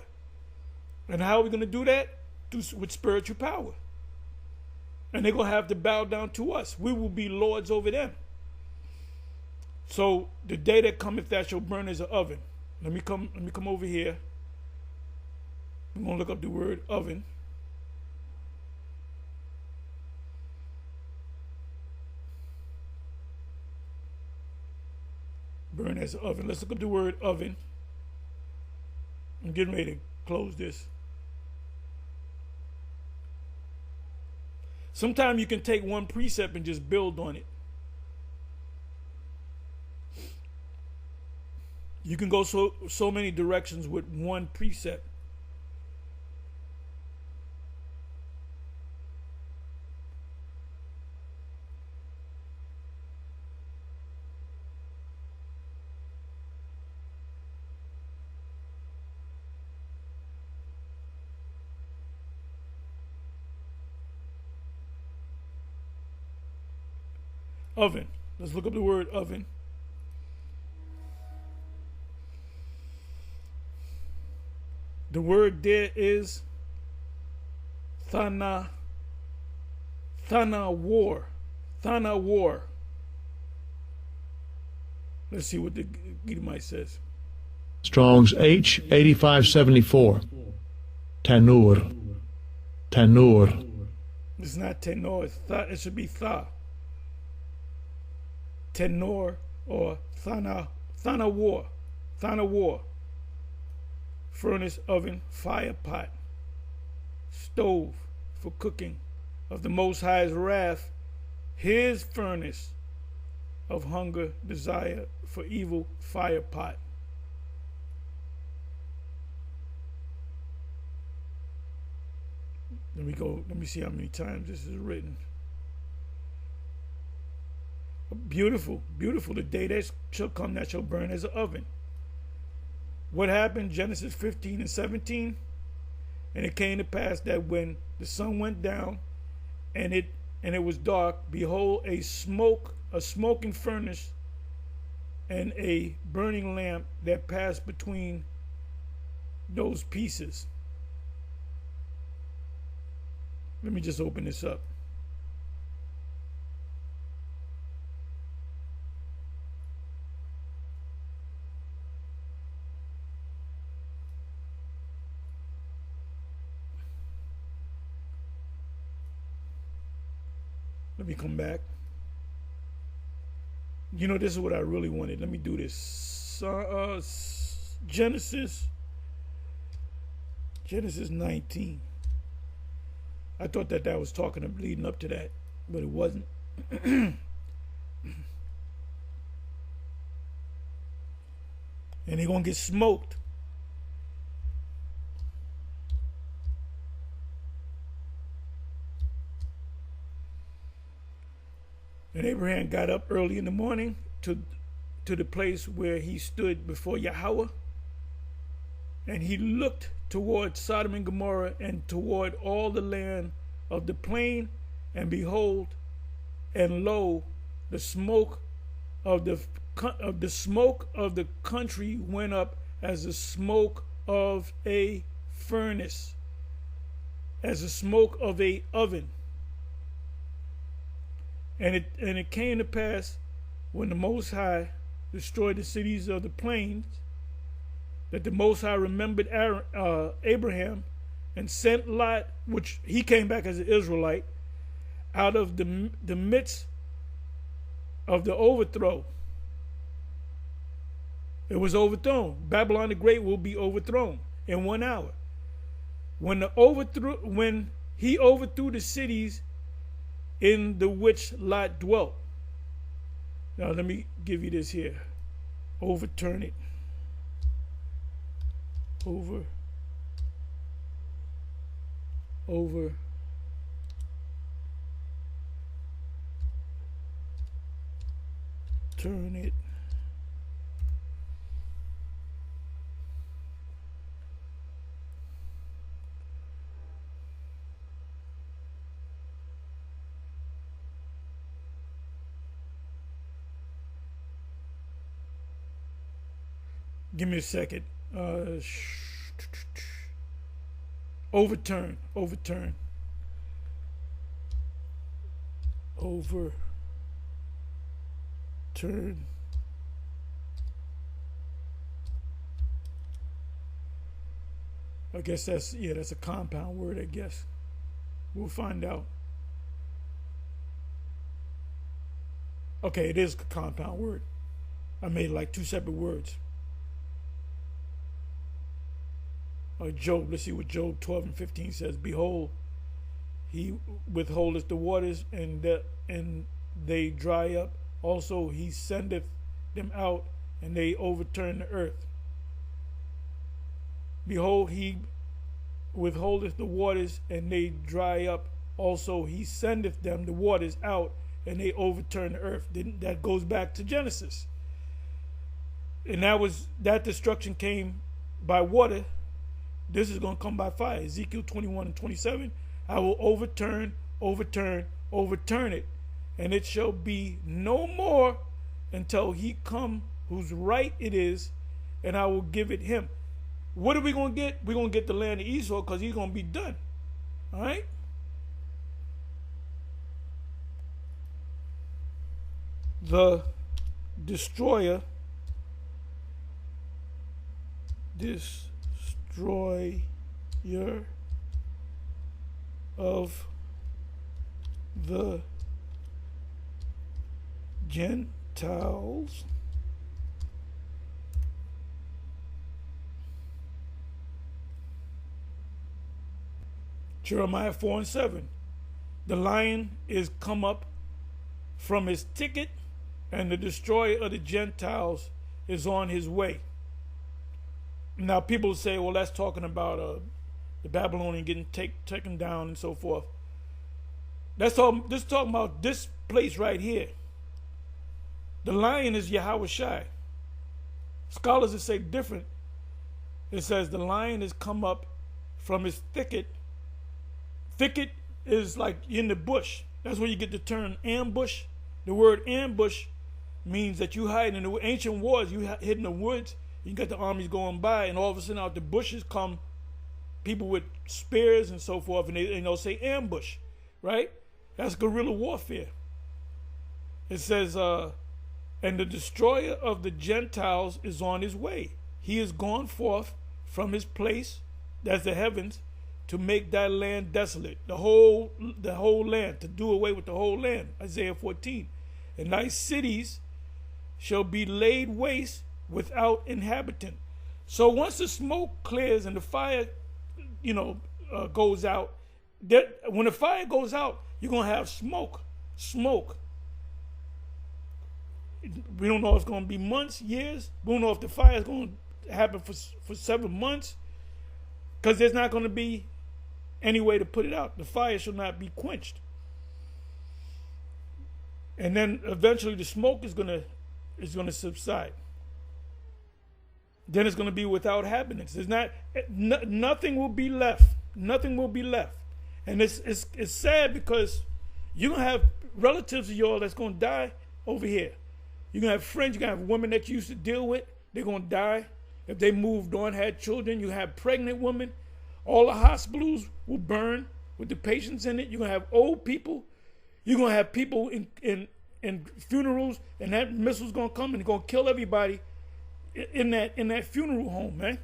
And how are we going to do that? With spiritual power. And they're going to have to bow down to us. We will be lords over them. So the day that cometh that shall burn as an oven. Let me come over here. I'm going to look up the word oven. Burn as an oven. Let's look up the word oven. I'm getting ready to close this. Sometimes you can take one precept and just build on it. You can go so many directions with one precept. Oven. Let's look up the word oven. The word there is Thana war. Thana war. Let's see what the Edomite says. Strong's H 8574. Tanur. Tanur. It's not tenor. It's tha. It should be tha. Tenor or Thana war. Thana war. Furnace, oven, fire pot, stove for cooking of the Most High's wrath, his furnace of hunger, desire for evil, fire pot. Let me see how many times this is written. Beautiful, beautiful. The day that shall come that shall burn as an oven. What happened? Genesis 15 and 17. And it came to pass that when the sun went down and it was dark, behold, a smoking furnace and a burning lamp that passed between those pieces. Let me just open this up. Let me come back. You know, this is what I really wanted. Let me do this. Genesis 19. I thought that was leading up to that, but it wasn't. And they're going to get smoked. And Abraham got up early in the morning to the place where he stood before Yahweh. And he looked toward Sodom and Gomorrah and toward all the land of the plain. And behold, and lo, the smoke of the country went up as the smoke of a furnace, as the smoke of a oven. And it came to pass when the Most High destroyed the cities of the plains, that the Most High remembered Abraham and sent Lot, which he came back as an Israelite, out of the midst of the overthrow. It was overthrown. Babylon the Great will be overthrown in 1 hour. When he overthrew the cities in the which Lot dwelt. Now let me give you this here. Overturn it. Turn it. Give me a second. Overturn. I guess that's a compound word, I guess. We'll find out. Okay, it is a compound word. I made like 2 separate words. Job, let's see what Job 12 and 15 says. Behold, he withholdeth the waters, and they dry up. Also he sendeth them out, and they overturn the earth. Behold, he withholdeth the waters, and they dry up. Also he sendeth them the waters out, and they overturn the earth. That goes back to Genesis. And that destruction came by water. This is going to come by fire. Ezekiel 21 and 27. I will overturn it. and it shall be no more until he come whose right it is, and I will give it him. What are we going to get? We're going to get the land of Esau because he's going to be done. All right? The destroyer of the Gentiles Jeremiah 4:7. The lion is come up from his thicket, and the destroyer of the Gentiles is on his way. Now people say, well, that's talking about the Babylonian getting taken down and so forth. This talking about this place right here. The lion is Yahweh Shai. Scholars that say different. It says the lion is come up from his thicket. Thicket is like in the bush. That's where you get the term ambush. The word ambush means that you hide in the ancient wars. You hid in the woods. You got the armies going by, and all of a sudden out the bushes come people with spears and so forth, and they'll say ambush, right? That's guerrilla warfare. It says, and the destroyer of the Gentiles is on his way. He is gone forth from his place, that's the heavens, to make thy land desolate, the whole land, to do away with the whole land. Isaiah 14. And thy cities shall be laid waste without inhabitant. So once the smoke clears and the fire, goes out, when the fire goes out, you're going to have smoke. We don't know if it's going to be months, years. We don't know if the fire is going to happen for several months, because there's not going to be any way to put it out. The fire shall not be quenched. And then eventually the smoke is going to subside. Then it's going to be without inhabitants. Nothing will be left. Nothing will be left. And it's sad, because you're going to have relatives of yours that's going to die over here. You're going to have friends, you're going to have women that you used to deal with, they're going to die. If they moved on, had children, you have pregnant women. All the hospitals will burn with the patients in it. You're going to have old people. You're going to have people in funerals, and that missile's going to come and going to kill everybody in that funeral home, man.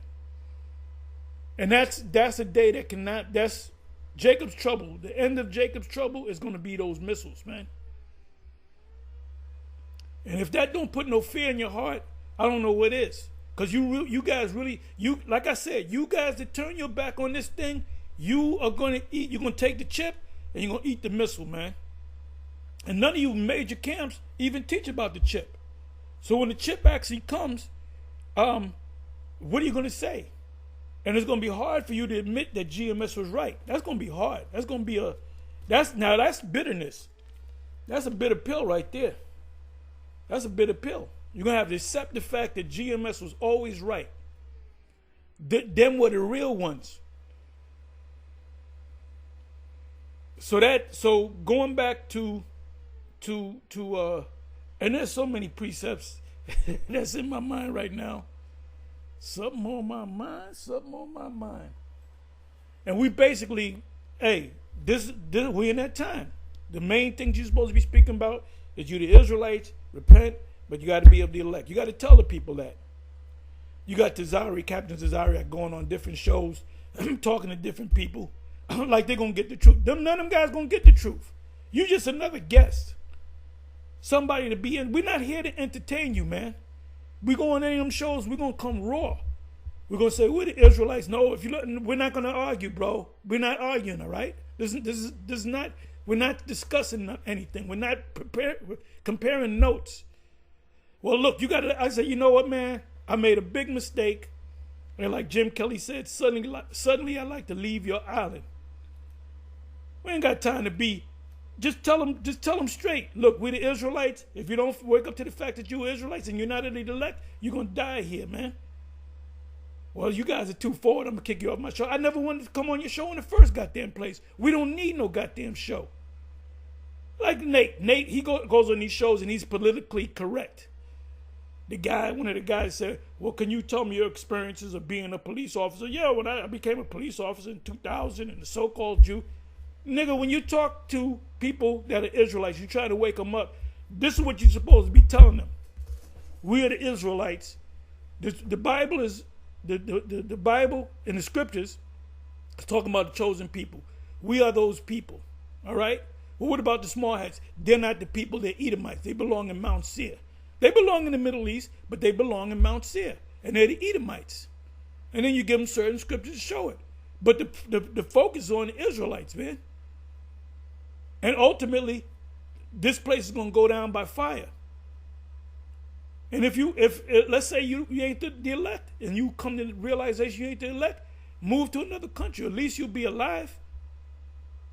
And that's a day that cannot, that's Jacob's trouble. The end of Jacob's trouble is going to be those missiles, man. And if that don't put no fear in your heart, I don't know what is. Because you guys really, like I said, you guys that turn your back on this thing, you are going to eat, you're going to take the chip and you're going to eat the missile, man. And none of you major camps even teach about the chip. So when the chip actually comes, what are you going to say? And it's going to be hard for you to admit that GMS was right. That's going to be hard. That's going to be that's bitterness. That's a bitter pill right there. That's a bitter pill. You're going to have to accept the fact that GMS was always right. Them were the real ones. So going back to and there's so many precepts that's in my mind right now. Something on my mind. And we basically, this we in that time. The main things you're supposed to be speaking about is you the Israelites, repent, but you got to be of the elect. You got to tell the people that. You got Captain Tazari going on different shows, talking to different people, like they're going to get the truth. None of them guys going to get the truth. You just another guest. Somebody to be in. We're not here to entertain you, man. We go on any of them shows, we're going to come raw. We're going to say, we're the Israelites. No, we're not going to argue, bro. We're not arguing, all right? This is not, we're not discussing anything. We're not comparing notes. Well, look, I said, you know what, man? I made a big mistake. And like Jim Kelly said, suddenly I like to leave your island. We ain't got time to be. Just tell them straight. Look, we're the Israelites. If you don't wake up to the fact that you're Israelites and you're not in the elect, you're going to die here, man. Well, you guys are too forward. I'm going to kick you off my show. I never wanted to come on your show in the first goddamn place. We don't need no goddamn show. Like Nate, he goes on these shows and he's politically correct. One of the guys said, well, can you tell me your experiences of being a police officer? Yeah, when I became a police officer in 2000 and the so-called Jew. Nigga, when you talk to people that are Israelites, you try to wake them up, this is what you're supposed to be telling them. We are the Israelites. The Bible is, the Bible and the scriptures is talking about the chosen people. We are those people, all right? Well, what about the small hats? They're not the people, they're Edomites. They belong in Mount Seir. They belong in the Middle East, but they belong in Mount Seir. And they're the Edomites. And then you give them certain scriptures to show it. But the focus is on the Israelites, man. And ultimately, this place is going to go down by fire. And if let's say you ain't the elect, and you come to the realization you ain't the elect, move to another country. At least you'll be alive.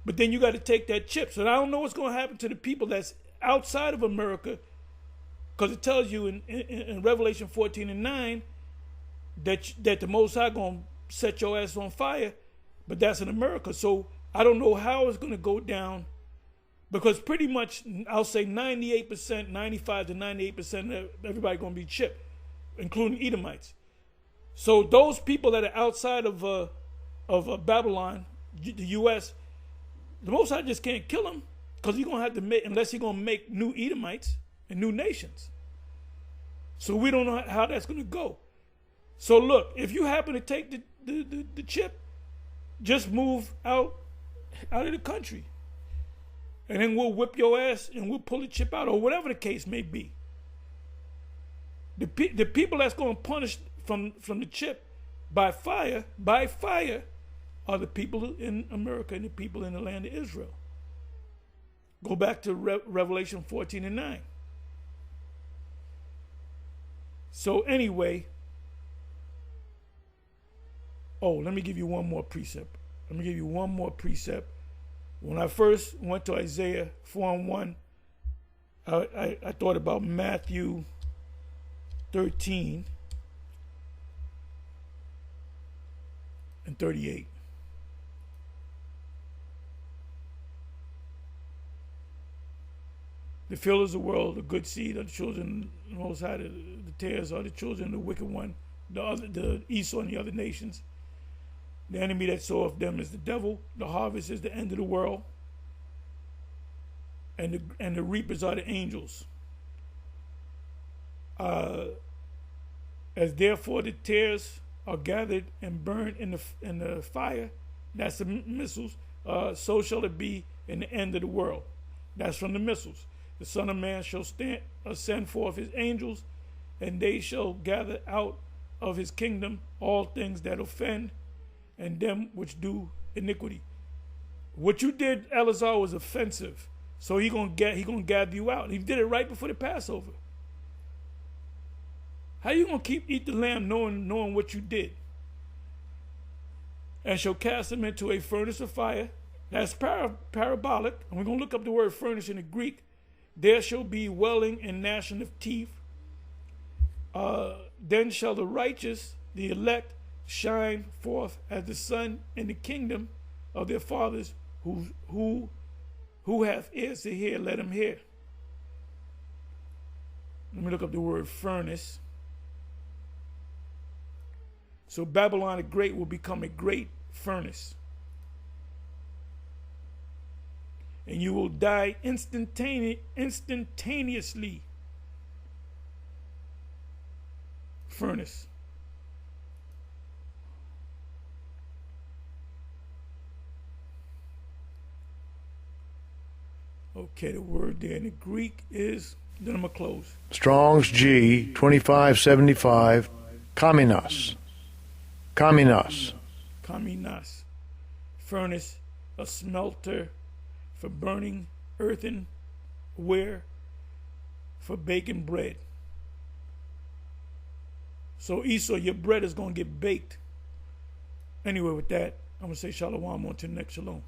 But then you got to take that chip. So I don't know what's going to happen to the people that's outside of America, because it tells you in Revelation 14:9 that the Most High going to set your ass on fire, but that's in America. So I don't know how it's going to go down, because pretty much I'll say 98%, 95 to 98% of everybody going to be chipped, including Edomites. So those people that are outside of Babylon, the U.S., the Most High just can't kill them, because he's going to have to make, unless he's going to make new Edomites and new nations. So we don't know how that's going to go. So look, if you happen to take the chip, just move out of the country. And then we'll whip your ass and we'll pull the chip out, or whatever the case may be. The people that's going to punish from the chip by fire, are the people in America and the people in the land of Israel. Go back to Revelation 14:9. So anyway, let me give you one more precept. When I first went to Isaiah 4:1, I thought about Matthew 13:38. The fillers of the world, the good seed, are the children of the Most High. The tares are the children of the wicked one, the Esau and the other nations. The enemy that soweth them is the devil. The harvest is the end of the world. And the reapers are the angels. As therefore the tares are gathered and burned in the fire, that's the missiles, so shall it be in the end of the world. That's from the missiles. The Son of Man shall send forth his angels, and they shall gather out of his kingdom all things that offend, and them which do iniquity. What you did, Eleazar, was offensive. So he gonna gather you out. He did it right before the Passover. How you gonna eat the lamb knowing what you did? And shall cast them into a furnace of fire. That's parabolic. And we're gonna look up the word furnace in the Greek. There shall be wailing and gnashing of teeth. Then shall the righteous, the elect, shine forth as the sun in the kingdom of their fathers. Who hath ears to hear, let him hear. Let me look up the word furnace. So Babylon the Great will become a great furnace. And you will die instantaneously. Furnace. Okay, the word there in the Greek is, then I'm going to close. Strong's G 2575, Kaminas. Kaminas. Kaminas. Furnace, a smelter for burning earthenware, for baking bread. So Esau, your bread is going to get baked. Anyway, with that, I'm going to say shalom on to the next shalom.